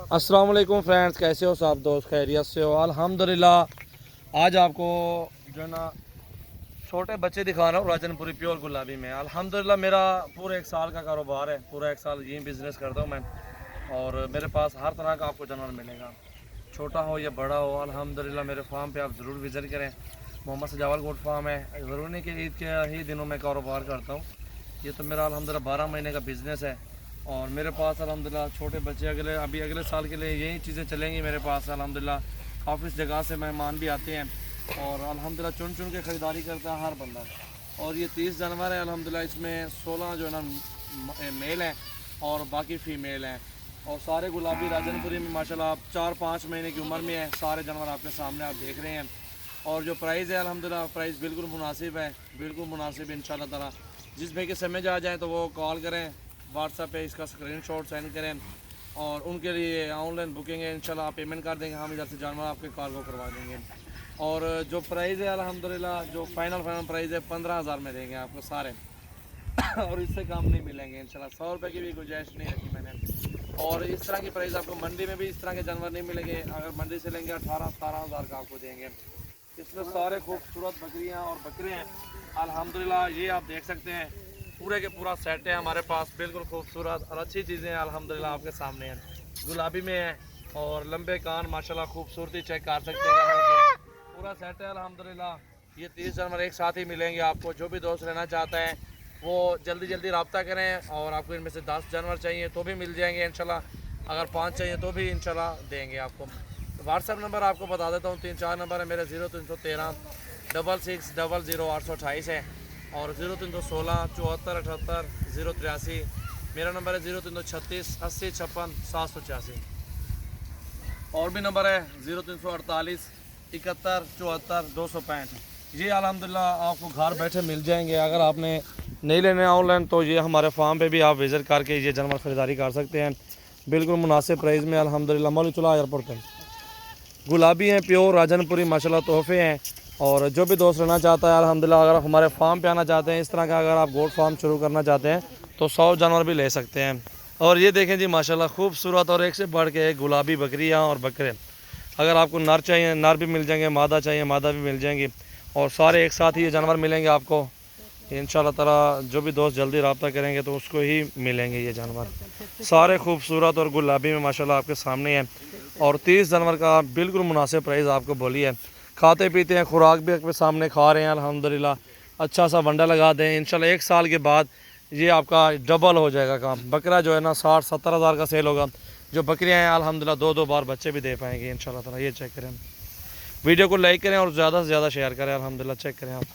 अस्सलाम वालेकुम फ्रेंड्स, कैसे हो सब दोस्त? खैरियत से हो? अल्हम्दुलिल्लाह। आज आपको जो है ना छोटे बच्चे दिखा रहा हूँ राजनपुरी प्योर गुलाबी में। अल्हम्दुलिल्लाह मेरा पूरे 1 साल का कारोबार है, पूरा 1 साल यही बिज़नेस करता हूँ मैं। और मेरे पास हर तरह का आपको जानवर मिलेगा, छोटा हो या बड़ा हो। अल्हम्दुलिल्लाह मेरे फार्म पे आप ज़रूर विज़िट करें। मोहम्मद सजावल गोट फार्म है। ज़रूरी नहीं कि ईद के ही दिनों में कारोबार करता हूँ, ये तो मेरा अल्हम्दुलिल्लाह 12 महीने का बिज़नेस है। और मेरे पास अल्हम्दुलिल्लाह छोटे बच्चे अगले साल के लिए यही चीज़ें चलेंगी मेरे पास अल्हम्दुलिल्लाह। ऑफिस जगह से मेहमान भी आते हैं और अल्हम्दुलिल्लाह चुन चुन के ख़रीदारी करता है हर बंदा। और ये 30 जानवर है अल्हम्दुलिल्लाह, इसमें 16 जो है ना मेल हैं और बाकी फ़ीमेल हैं। और सारे गुलाबी राजनपुरी में माशाल्लाह आप 4-5 महीने की उम्र में है। सारे जानवर आपके सामने आप देख रहे हैं। और जो प्राइस है अल्हम्दुलिल्लाह प्राइस बिल्कुल मुनासिब है, बिल्कुल मुनासिब इंशाल्लाह ताला। जिस भाई के समझ आ जाए तो वो कॉल करें, व्हाट्सएप पे इसका स्क्रीनशॉट सेंड करें और उनके लिए ऑनलाइन बुकिंग है। इंशाल्लाह आप पेमेंट कर देंगे, हम इधर से जानवर आपके कार्गो करवा देंगे। और जो प्राइस है अल्हम्दुलिल्लाह जो फाइनल प्राइस है 15,000 में देंगे आपको सारे और इससे कम नहीं मिलेंगे इंशाल्लाह। 100 रुपये की भी गुंजाइश नहीं रखी मैंने। और इस तरह की प्राइस आपको मंडी में भी इस तरह के जानवर नहीं मिलेंगे। अगर मंडी से लेंगे 18-17 हज़ार का आपको देंगे। इसमें सारे खूबसूरत बकरियां और बकरे हैं अल्हम्दुलिल्लाह। ये आप देख सकते हैं पूरे के पूरा सेट है हमारे पास, बिल्कुल खूबसूरत और अच्छी चीज़ें अल्हम्दुलिल्लाह आपके सामने हैं। गुलाबी में है और लंबे कान माशाल्लाह, खूबसूरती चेक कर सकते हैं। पूरा सेट है अल्हम्दुलिल्लाह। ये 30 जानवर एक साथ ही मिलेंगे आपको। जो भी दोस्त लेना चाहता है वो जल्दी जल्दी रब्ता करें। और आपको इनमें से 10 जानवर चाहिए तो भी मिल जाएंगे इंशाल्लाह, अगर 5 चाहिए तो भी इंशाल्लाह देंगे आपको। व्हाट्सएप नंबर आपको बता देता हूँ, 3-4 नंबर है मेरे। 0313 66 00 828 है और 0316 74 78 083 मेरा नंबर है। 0336 80 56 786 और भी नंबर है 0348 71 74 265। ये अल्हम्दुलिल्लाह आपको घर बैठे मिल जाएंगे। अगर आपने नहीं लेने ऑनलाइन तो ये हमारे फार्म पे भी आप विज़िट करके ये जानवर ख़रीदारी कर सकते हैं, बिल्कुल मुनासिब प्राइस में अल्हम्दुलिल्लाह। मौलवी चला एयरपोर्ट पर गुलाबी हैं, प्योर राजनपुरी माशाल्लाह तोहफे हैं। और जो भी दोस्त लेना चाहता है अल्हम्दुलिल्लाह, अगर हमारे फार्म पे आना चाहते हैं इस तरह का, अगर आप गोट फार्म शुरू करना चाहते हैं तो 100 जानवर भी ले सकते हैं। और ये देखें जी माशाल्लाह खूबसूरत और एक से बढ़ के एक गुलाबी बकरियाँ और बकरे। अगर आपको नर चाहिए नर भी मिल जाएंगे, मादा चाहिए मादा भी मिल जाएंगी। और सारे एक साथ ही ये जानवर मिलेंगे आपको इंशाल्लाह ताला। जो भी दोस्त जल्दी रब्ता करेंगे तो उसको ही मिलेंगे ये जानवर। सारे खूबसूरत और गुलाबी में माशाल्लाह आपके सामने हैं। और 30 जानवर का बिल्कुल मुनासिब प्राइस आपको बोली है। खाते पीते हैं, खुराक भी आपके सामने खा रहे हैं अल्हम्दुलिल्लाह। अच्छा सा वंडा लगा दें इंशाल्लाह, 1 साल के बाद ये आपका डबल हो जाएगा काम। बकरा जो है ना 60-70 हज़ार का सेल होगा। जो बकरियां हैं अल्हम्दुलिल्लाह 2-2 बार बच्चे भी दे पाएंगे इंशाल्लाह ताला। ये चेक करें, वीडियो को लाइक करें और ज़्यादा से ज़्यादा शेयर करें अल्हम्दुलिल्लाह। चेक करें आप।